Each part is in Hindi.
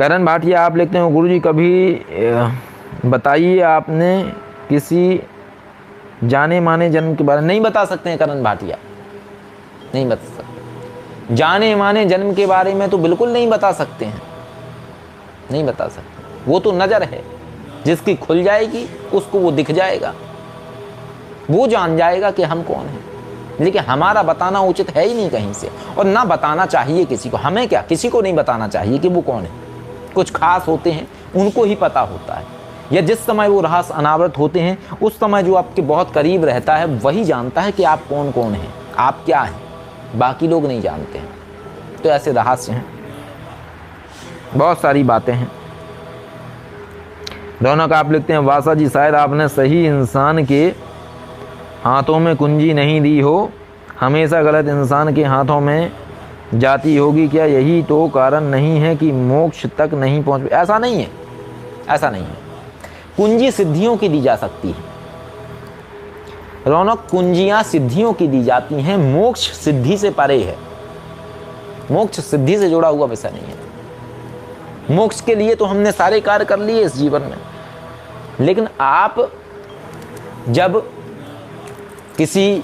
करण भाटिया आप लिखते हैं, गुरुजी कभी बताइए आपने किसी जाने माने जन्म के बारे में। नहीं बता सकते हैं करण भाटिया, नहीं बता सकते। जाने माने जन्म के बारे में तो बिल्कुल नहीं बता सकते हैं, नहीं बता सकते। वो तो नज़र है, जिसकी खुल जाएगी उसको वो दिख जाएगा, वो जान जाएगा कि हम कौन हैं। लेकिन हमारा बताना उचित है ही नहीं कहीं से, और ना बताना चाहिए किसी को। हमें क्या, किसी को नहीं बताना चाहिए कि वो कौन है। कुछ खास होते हैं, उनको ही पता होता है, या जिस समय वो रहस्य अनावृत होते हैं उस समय जो आपके बहुत करीब रहता है वही जानता है कि आप कौन कौन हैं, आप क्या हैं। बाकी लोग नहीं जानते हैं। तो ऐसे रहस्य हैं, बहुत सारी बातें हैं। रौनक आप लिखते हैं, वासा जी शायद आपने सही इंसान के हाथों में कुंजी नहीं दी हो, हमेशा गलत इंसान के हाथों में जाती होगी। क्या यही तो कारण नहीं है कि मोक्ष तक नहीं पहुंच? ऐसा नहीं है, ऐसा नहीं है। कुंजी सिद्धियों की दी जा सकती है रौनक, कुंजियां सिद्धियों की दी जाती हैं। मोक्ष सिद्धि से परे है, मोक्ष सिद्धि से जुड़ा हुआ विषय नहीं है। मोक्ष के लिए तो हमने सारे कार्य कर लिए इस जीवन में, लेकिन आप जब किसी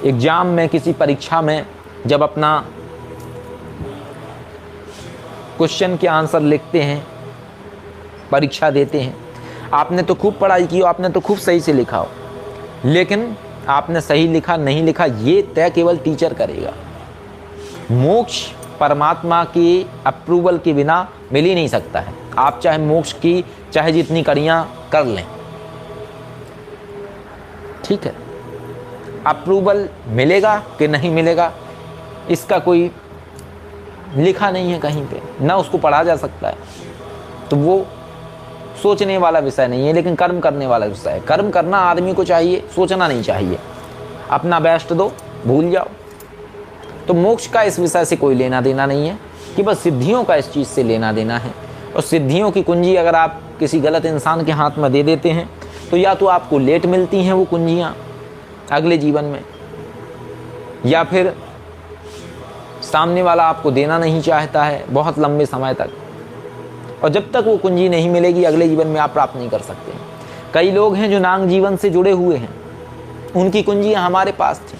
एग्जाम में, किसी परीक्षा में जब अपना क्वेश्चन के आंसर लिखते हैं, परीक्षा देते हैं, आपने तो खूब पढ़ाई की हो, आपने तो खूब सही से लिखा हो, लेकिन आपने सही लिखा नहीं लिखा ये तय केवल टीचर करेगा। मोक्ष परमात्मा की अप्रूवल के बिना मिल ही नहीं सकता है। आप चाहे मोक्ष की चाहे जितनी कड़ियाँ कर लें, ठीक है, अप्रूवल मिलेगा कि नहीं मिलेगा इसका कोई लिखा नहीं है कहीं पे, ना उसको पढ़ा जा सकता है। तो वो सोचने वाला विषय नहीं है, लेकिन कर्म करने वाला विषय है। कर्म करना आदमी को चाहिए, सोचना नहीं चाहिए। अपना बेस्ट दो, भूल जाओ। तो मोक्ष का इस विषय से कोई लेना देना नहीं है, कि बस सिद्धियों का इस चीज़ से लेना देना है। और सिद्धियों की कुंजी अगर आप किसी गलत इंसान के हाथ में दे देते हैं तो या तो आपको लेट मिलती हैं वो कुंजियाँ अगले जीवन में, या फिर सामने वाला आपको देना नहीं चाहता है बहुत लंबे समय तक, और जब तक वो कुंजी नहीं मिलेगी अगले जीवन में आप प्राप्त नहीं कर सकते। कई लोग हैं जो नांग जीवन से जुड़े हुए हैं, उनकी कुंजियाँ हमारे पास थी।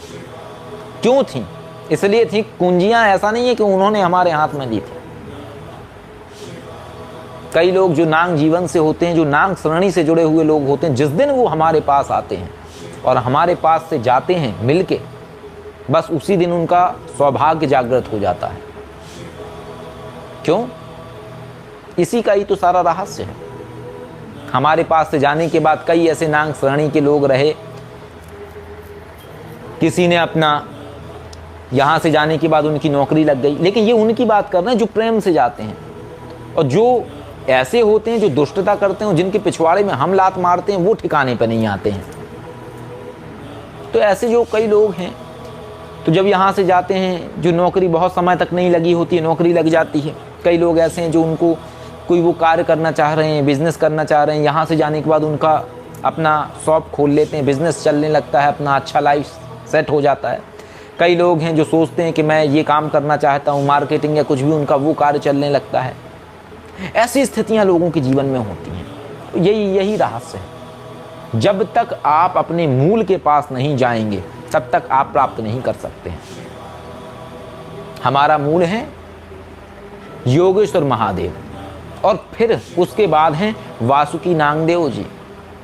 क्यों थी? इसलिए थी, कुंजियाँ ऐसा नहीं है कि उन्होंने हमारे हाथ में दी थी। कई लोग जो नांग जीवन से होते हैं, जो नांग श्रेणी से जुड़े हुए लोग होते हैं, जिस दिन वो हमारे पास आते हैं और हमारे पास से जाते हैं मिलके, बस उसी दिन उनका सौभाग्य जागृत हो जाता है। क्यों? इसी का ही तो सारा रहस्य है। हमारे पास से जाने के बाद कई ऐसे नांग श्रेणी के लोग रहे, किसी ने अपना यहाँ से जाने के बाद उनकी नौकरी लग गई, लेकिन ये उनकी बात कर रहे हैं जो प्रेम से जाते हैं। और जो ऐसे होते हैं जो दुष्टता करते हैं, जिनके पिछवाड़े में हम लात मारते हैं, वो ठिकाने पर नहीं आते हैं। तो ऐसे जो कई लोग हैं, तो जब यहाँ से जाते हैं, जो नौकरी बहुत समय तक नहीं लगी होती है, नौकरी लग जाती है। कई लोग ऐसे हैं जो उनको कोई वो कार्य करना चाह रहे हैं, बिजनेस करना चाह रहे हैं, यहाँ से जाने के बाद उनका अपना शॉप खोल लेते हैं, बिजनेस चलने लगता है, अपना अच्छा लाइफ सेट हो जाता है। कई लोग हैं जो सोचते हैं कि मैं ये काम करना चाहता हूँ, मार्केटिंग या कुछ भी, उनका वो कार्य चलने लगता है। ऐसी स्थितियाँ लोगों के जीवन में होती हैं। यही रहस्य है। जब तक आप अपने मूल के पास नहीं जाएंगे तब तक आप प्राप्त नहीं कर सकते हैं। हमारा मूल है योगेश्वर महादेव, और फिर उसके बाद हैं वासुकी नागदेव जी,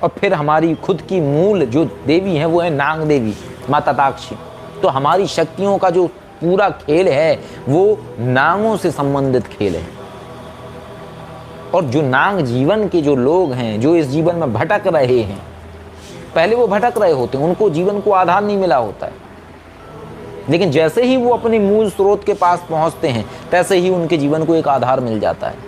और फिर हमारी खुद की मूल जो देवी है वो है नाग देवी माता ताक्षी। तो हमारी शक्तियों का जो पूरा खेल है वो नागों से संबंधित खेल है। और जो नाग जीवन के जो लोग हैं, जो इस जीवन में भटक रहे हैं, पहले वो भटक रहे होते हैं, उनको जीवन को आधार नहीं मिला होता है, लेकिन जैसे ही वो अपने मूल स्रोत के पास पहुंचते हैं तैसे ही उनके जीवन को एक आधार मिल जाता है।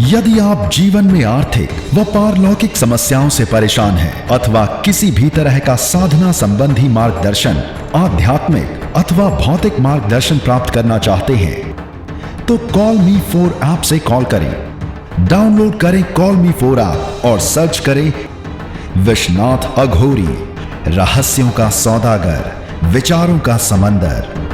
यदि आप जीवन में आर्थिक व पारलौकिक समस्याओं से परेशान हैं अथवा किसी भी तरह का साधना संबंधी मार्गदर्शन, आध्यात्मिक अथवा भौतिक मार्गदर्शन प्राप्त करना चाहते हैं तो कॉल मी 4 ऐप से कॉल करें। डाउनलोड करें कॉल मी 4 ऐप और सर्च करें विश्वनाथ अघोरी। रहस्यों का सौदागर, विचारों का समंदर,